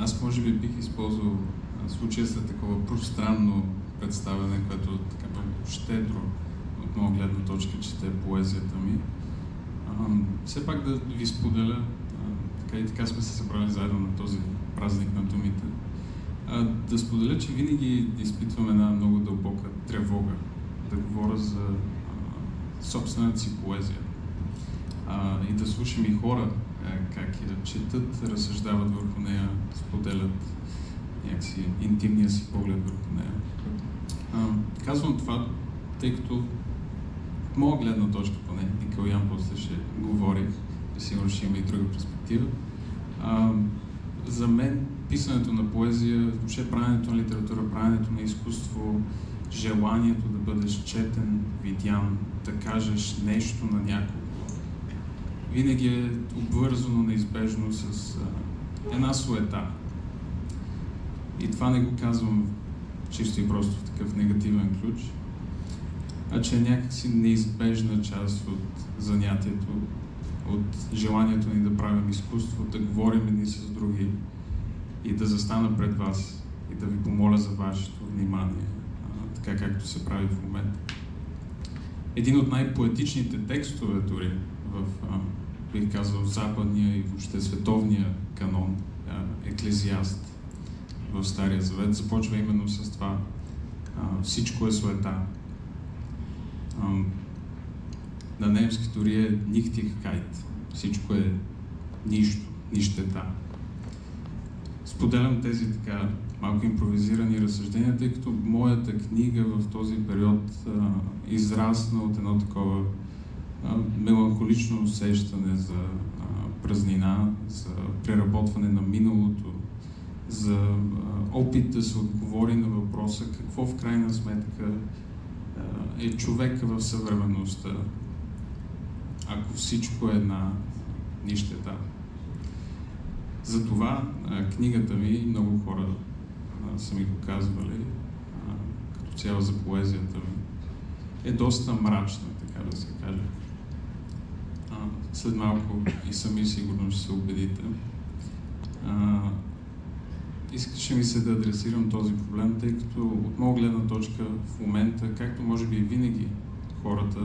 Аз може би бих използвал случая след такова пространно представяне, което така много щедро от моя гледна точка чете поезията ми. Все пак да ви споделя, така и така сме се събрали заедно на този празник на думите, да споделя, че винаги изпитвам една много дълбока тревога да говоря за собствената си поезия и да слушам и хора как я четат, разсъждават върху нея, споделят някакси интимния си поглед върху нея. Казвам това, тъй като от моя гледна точка поне, Никъл Ян после ще говори, сигурно ще има и друга перспектива. За мен писането на поезия, въобще правенето на литература, правенето на изкуство, желанието да бъдеш четен, видян, да кажеш нещо на някого, винаги е обвързано неизбежно с една суета. И това не го казвам чисто и просто в такъв негативен ключ, а че е някакси неизбежна част от занятието, от желанието ни да правим изкуство, да говорим едни с други и да застана пред вас и да ви помоля за вашето внимание, така както се прави в момента. Един от най-поетичните текстове дори в, бих казал, западния и въобще световния канон, Еклезиаст в Стария Завет, започва именно с това. Всичко е суета. На немски дори е Nichtigkeit. Всичко е нищо, нищета. Споделям тези така малко импровизирани разсъждения, тъй като моята книга в този период израсна от едно такова меланхолично усещане за празнина, за преработване на миналото, за опит да се отговори на въпроса какво в крайна сметка е човека в съвременността, ако всичко е една нищета. Затова книгата ми, много хора са ми го казвали, като цяло за поезията ми, е доста мрачна, така да се каже. След малко и сами сигурно ще се убедите. Искаше ми се да адресирам този проблем, тъй като от моя гледна точка в момента, както може би и винаги хората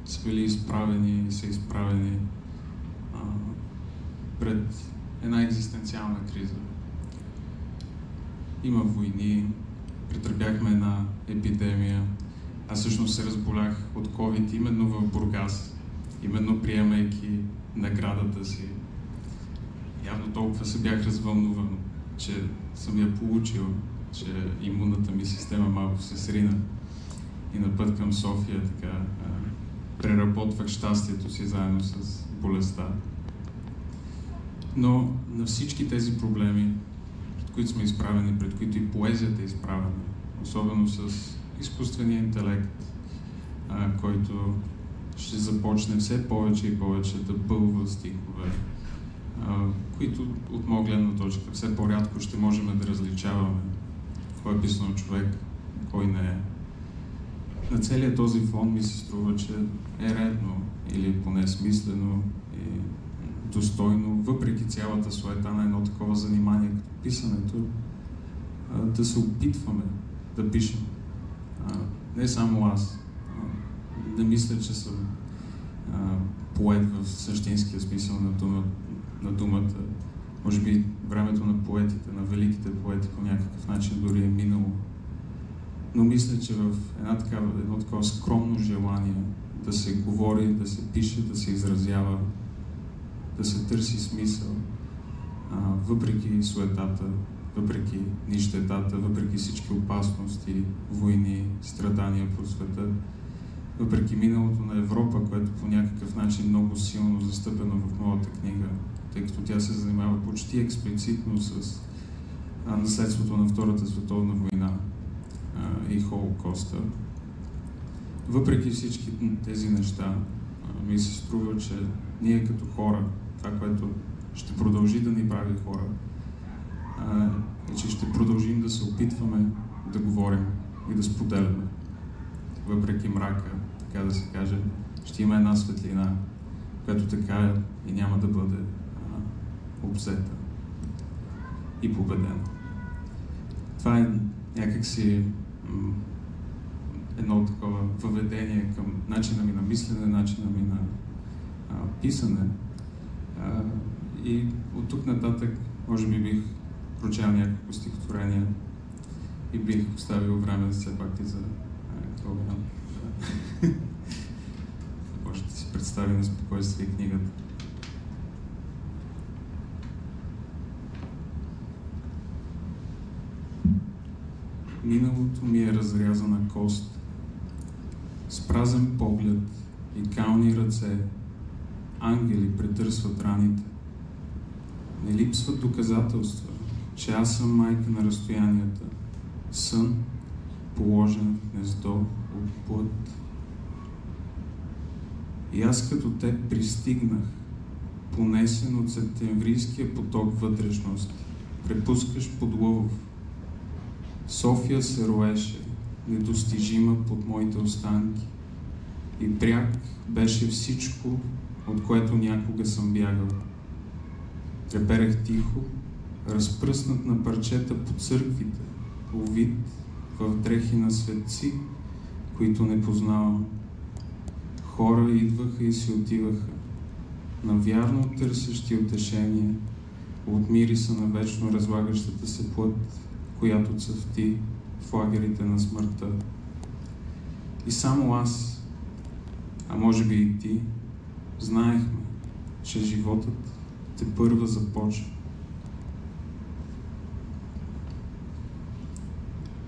са били изправени и са изправени пред една екзистенциална криза. Има войни, претърпяхме една епидемия. Аз всъщност се разболях от COVID именно в Бургас, именно приемайки наградата си. Явно толкова се бях развълнуван, че съм я получил, че имунната ми система малко се срина и на път към София така преработвах щастието си заедно с болестта. Но на всички тези проблеми, пред които сме изправени, пред които и поезията е изправена, особено с изкуствения интелект, който ще започне все повече и повече да бълва стихове, които от моя гледна точка все по-рядко ще можем да различаваме кой е писано човек, кой не е. На целият този фон ми се струва, че е редно или поне смислено и достойно, въпреки цялата суета на едно такова занимание като писането, да се опитваме да пишем. Не само аз. Не мисля, че съм поет в същинския смисъл на думата. Може би времето на поетите, на великите поети по някакъв начин дори е минало. Но мисля, че в едно такова скромно желание да се говори, да се пише, да се изразява, да се търси смисъл, въпреки суетата, въпреки нищетата, въпреки всички опасности, войни, страдания по света, въпреки миналото на Европа, което по някакъв начин много силно застъпено в моята книга, тъй като тя се занимава почти експлицитно с наследството на Втората световна война и Холокоста. Въпреки всички тези неща, ми се струва, че ние като хора, това, което ще продължи да ни прави хора, е, че ще продължим да се опитваме да говорим и да споделяме. Въпреки мрака, така да се каже, ще има една светлина, която така и няма да бъде обзета. и победено. Това е някакси едно такова въведение към начина ми на мислене, начина ми на писане. И от тук нататък може би бих прочел няколко стихотворения и бих оставил време все пак и за Калоян. Може да си представи на спокойствие книгата. Миналото ми е разрязана кост, с празен поглед и кални ръце, ангели претърсват раните. Не липсват доказателства, че аз съм майка на разстоянията, сън, положен в гнездо от плът. И аз като теб пристигнах, понесен от септемврийския поток вътрешност, препускаш под Лъвов. София се роеше, недостижима под моите останки, и пряк беше всичко, от което някога съм бягал. Треперех тихо, разпръснат на парчета по църквите, увит в дрехи на светци, които не познавам. Хора идваха и си отиваха, навярно търсещи утешение от мириса на вечно разлагащата се плът, която цъфти в лагерите на смъртта. И само аз, а може би и ти, знаехме, че животът тепърва започва.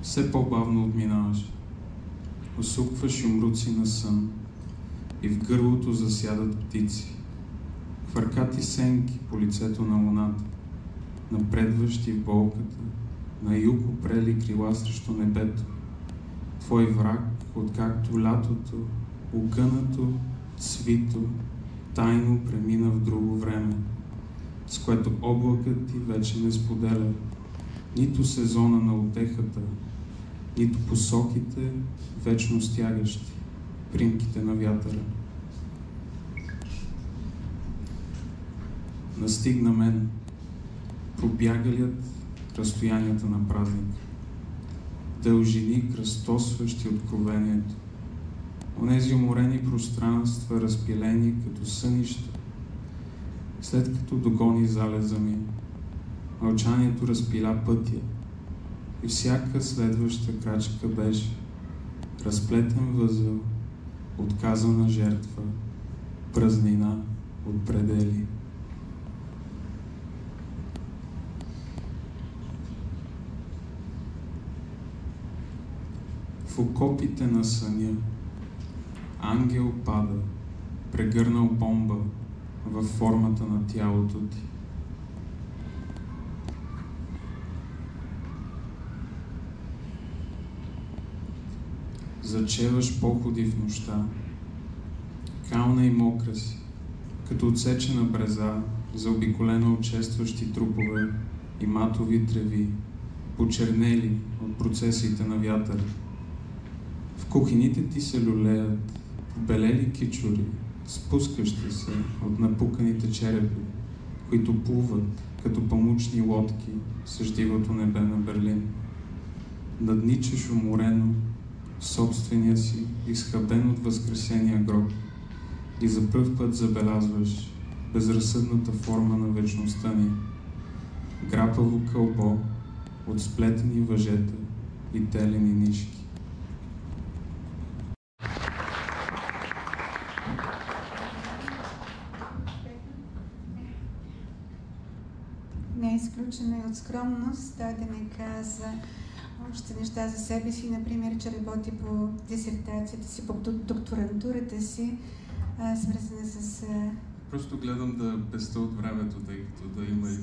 Все по-бавно отминаваш, усукваш юмруци на сън и в гърлото засядат птици. Хвъркати сенки по лицето на луната, напредващи в болката, на юг опрели крила срещу небето. Твой враг, откакто лятото, огънато, свито, тайно премина в друго време, с което облакът ти вече не споделя нито сезона на утехата, нито посоките вечно стягащи примките на вятъра. Настигна мен пробягалият разстоянията на празника, дължини кръстосващи откровението, онези уморени пространства, разпилени като сънища, след като догони залеза ми. Мълчанието разпиля пътя и всяка следваща крачка беше разплетен възел, отказана жертва, празнина от предели. В окопите на съня ангел пада, прегърнал бомба във формата на тялото ти. Зачеваш походи в нощта, кална и мокра си, като отсечена бреза, заобиколена от честващи трупове и матови треви, почернели от процесиите на вятъра. В кухините ти се люлеят побелели кичури, спускащи се от напуканите черепи, които плуват като памучни лодки в съждивото небе на Берлин. Надничаш уморено в собствения си, изхабен от възкресения гроб, и за пръв път забелязваш безразсъдната форма на вечността ни, грапаво кълбо от сплетени въжета и телени нишки. Не е изключена и от скромност, той да не каза още неща за себе си, например, че работи по дисертацията си, по докторантурата си, свързана с... Просто гледам да песта от времето, тъй като да има и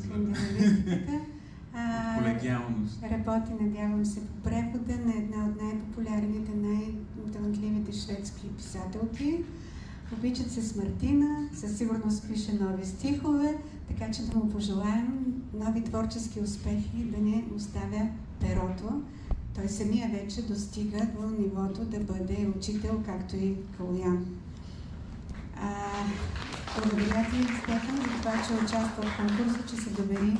колегиалност. Работи, надявам се, по превода на една от най-популярните, най-талантливите шведски писателки. Обичат се с Мартина, със сигурност пише нови стихове, така че да му пожелаем нови творчески успехи, да не оставя перото. Той самия вече достига до нивото да бъде учител, както и Калоян. Благодаря ти, Стефан, за това, че участва в конкурса, че се довери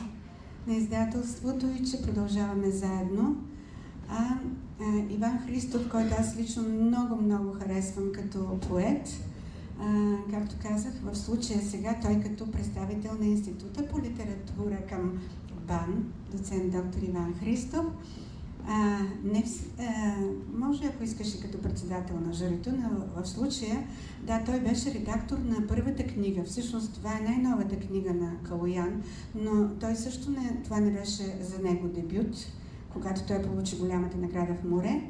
на издателството и че продължаваме заедно. Иван Христов, който аз лично много харесвам като поет, както казах, в случая сега той като представител на Института по литература към БАН, доцент доктор Иван Христов. Може, ако искаше като председател на журито, но в случая, да, той беше редактор на първата книга. Всъщност това е най-новата книга на Калоян, но той също това не беше за него дебют, когато той получи голямата награда в море.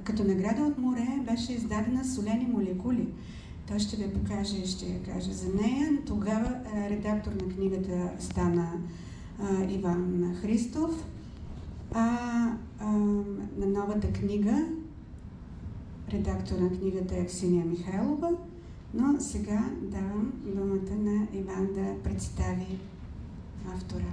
Като награда от море беше издадена Солени молекули. Той ще ви покаже и ще я каже за нея. Тогава редактор на книгата стана Иван Христов. На новата книга редактор на книгата е Ксения Михайлова, но сега давам думата на Иван да представи автора.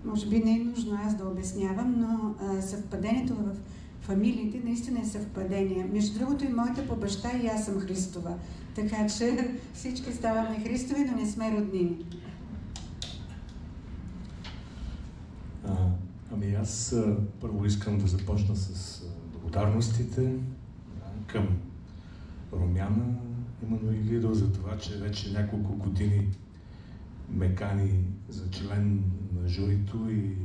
Може би не е нужно аз да обяснявам, но съвпадението в фамилиите наистина е съвпадение. Между другото и моята по баща и аз съм Христова, така че всички ставаме Христови, но не сме роднини. Аз първо искам да започна с благодарностите към Румяна Емануилидо за това, че вече няколко години ме кани за член на журито и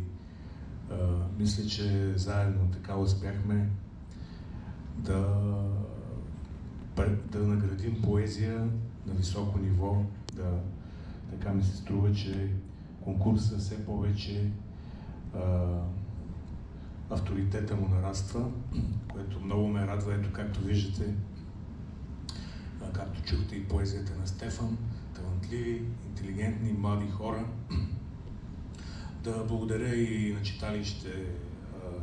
мисля, че заедно така успяхме да наградим поезия на високо ниво. Така ми се струва, че конкурсът все повече авторитета му нараства, което много ме радва. Ето, както виждате, както чухте и поезията на Стефан, талантливи, интелигентни, млади хора. Да благодаря и на читалище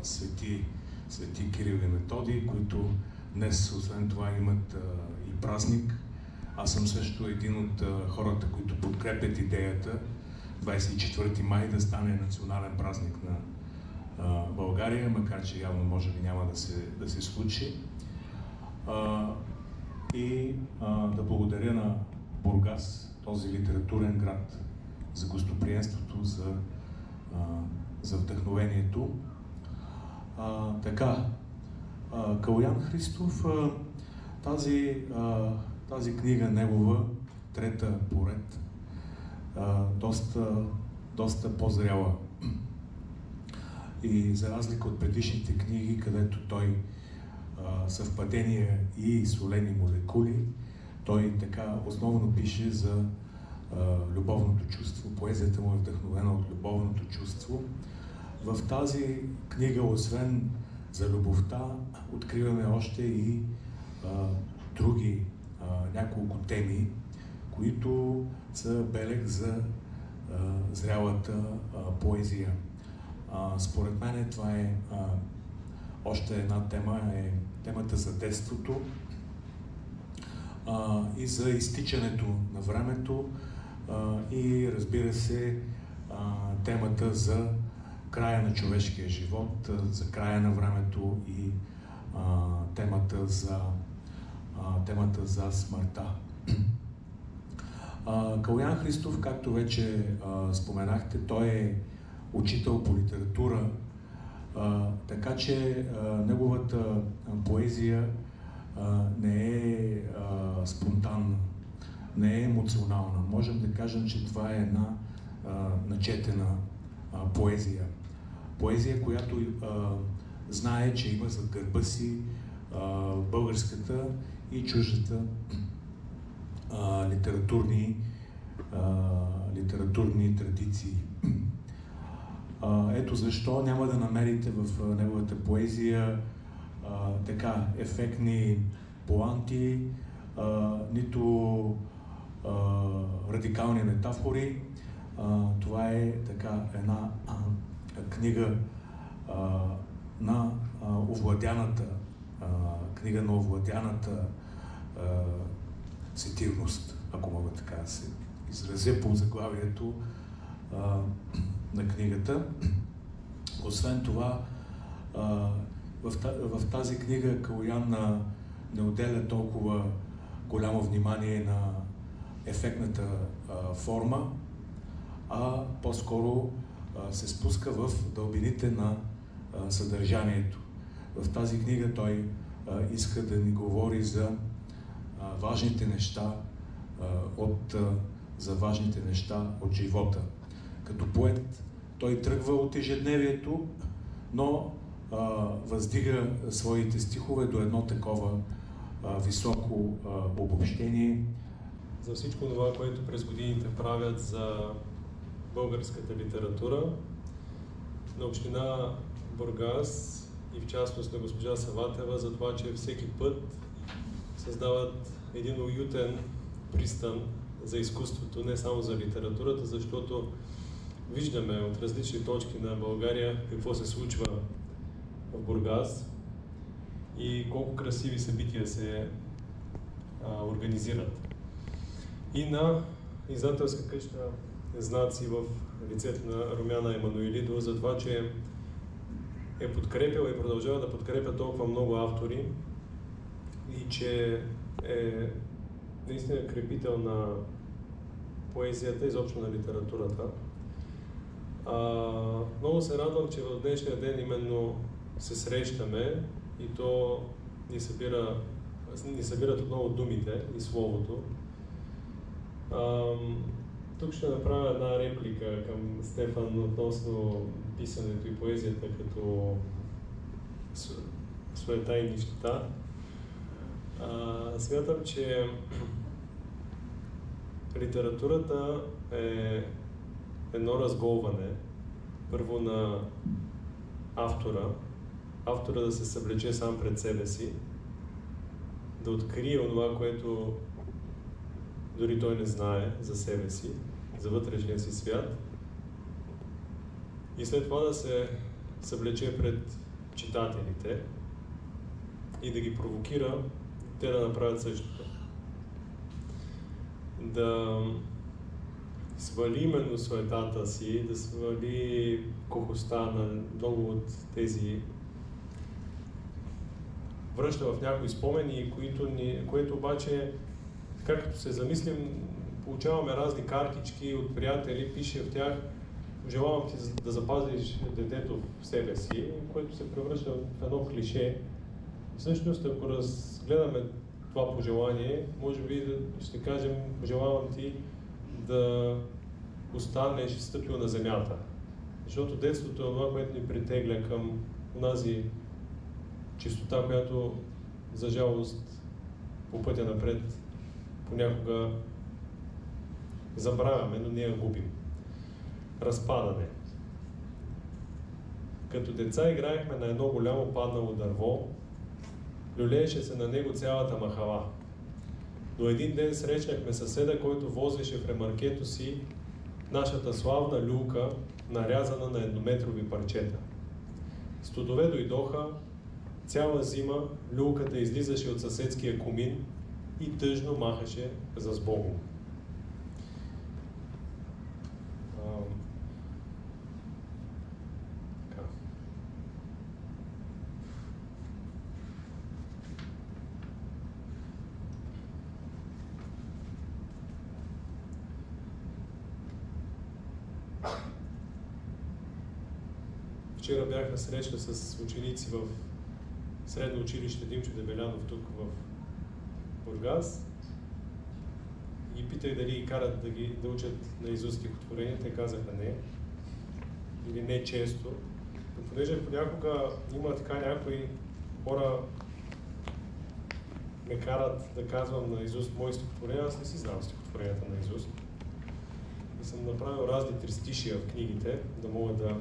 Свети Кирил и Методий, които днес, освен това, имат и празник. Аз съм също един от хората, които подкрепят идеята 24 май да стане национален празник на България, макар че явно може би няма да се случи. И да благодаря на Бургас, този литературен град, за гостоприемството, за вдъхновението. Калоян Христов, тази книга негова, трета поред, доста по-зряла. И за разлика от предишните книги, където той съвпадения и солени молекули, той така основно пише за любовното чувство. Поезията му е вдъхновена от любовното чувство. В тази книга, освен за любовта, откриваме още и други няколко теми, които са белег за зрялата поезия. Според мен това е още една тема, е темата за детството и за изтичането на времето и, разбира се, темата за края на човешкия живот, за края на времето и темата за смъртта. Калоян Христов, както вече споменахте, той е учител по литература, така че неговата поезия не е спонтанна, не е емоционална. Можем да кажем, че това е една начетена поезия. Поезия, която знае, че има зад гърба си българската и чуждата литературни традиции. Ето защо няма да намерите в неговата поезия така ефектни поанти, нито радикални метафори. Това е така една книга на овладяната сетивност, ако мога така да се изразя по заглавието на книгата. Освен това, в тази книга Калоян не отделя толкова голямо внимание на ефектната форма, а по-скоро се спуска в дълбините на съдържанието. В тази книга той иска да ни говори за важните неща за важните неща от живота. Като поет той тръгва от ежедневието, но въздига своите стихове до едно такова високо обобщение. За всичко това, което през годините правят за българската литература, на община Бургас и в частност на госпожа Саватева, за това, че всеки път създават един уютен пристан за изкуството, не само за литературата, защото виждаме от различни точки на България какво се случва в Бургас и колко красиви събития се организират. И на издателска къща Знаци в лицето на Румяна Емануилидова за това, че е подкрепила и продължава да подкрепя толкова много автори и че е наистина крепител на поезията, изобщо на литературата. Много се радвам, че в днешния ден именно се срещаме и то ни събират отново думите и словото. Тук ще направя една реплика към Стефан относно писането и поезията като суета и нищета. Смятам, че литературата е едно разголване, първо на автора да се съблече сам пред себе си, да открие онова, което дори той не знае за себе си, за вътрешния си свят, и след това да се съблече пред читателите и да ги провокира те да направят същото. Да свали именно суетата си, да свали кухостта на много от тези, връща в някои спомени, което обаче, както се замислим, получаваме разни картички от приятели, пише в тях: желавам ти да запазиш детето в себе си, което се превръща в едно клише. Всъщност, ако разгледаме това пожелание, може би ще кажем: желавам ти да останеш стъпил на земята. Защото детството е това, което ни притегля към онази чистота, която, за жалост, по пътя напред понякога забравяме, но не я губим. Разпадане. Като деца играехме на едно голямо паднало дърво, люлееше се на него цялата махала. До един ден срещнахме съседа, който возеше в ремаркето си нашата славна люлка, нарязана на еднометрови парчета. Студове дойдоха, цяла зима люлката излизаше от съседския комин и тъжно махаше за сбогом. Вчера бях на среща с ученици в средно училище Димчо Дебелянов тук в Бургас и питах дали ги карат да учат наизуст стихотворения. Те казаха не, или не често. Но понеже понякога има така някои хора ме карат да казвам наизуст мои стихотворения, аз не си знам стихотворенията наизуст. И съм направил разни тристишия в книгите, да мога да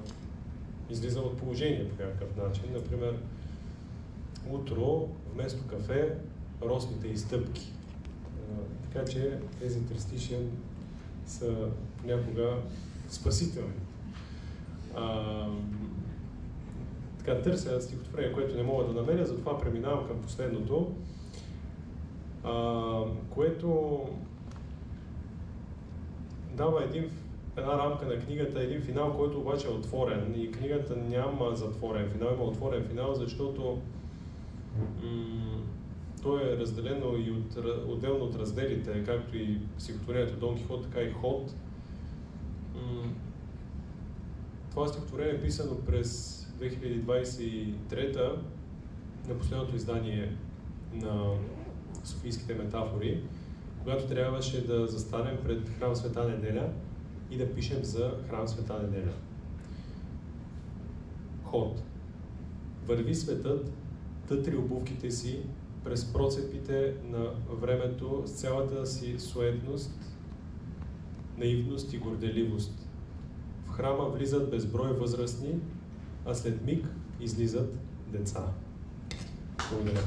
излизам от положение по някакъв начин. Например, утро вместо кафе росните изстъпки. Така че тези тристишия са понякога спасителни. Така, търся стихотворение, което не мога да намеря, затова преминавам към последното, което дава една рамка на книгата, един финал, който обаче е отворен, и книгата няма затворен финал, има отворен финал, защото то е разделено и отделно от разделите, както и стихотворението Дон Кихот, така и Ход. Това стихотворение е писано през 2023 на последното издание на Софийските метафори, когато трябваше да застанем пред храм Света Неделя и да пишем за храм Света Неделя. Ход. Върви светът, тътри обувките си през процепите на времето с цялата си суетност, наивност и горделивост. В храма влизат безброй възрастни, а след миг излизат деца. Благодаря.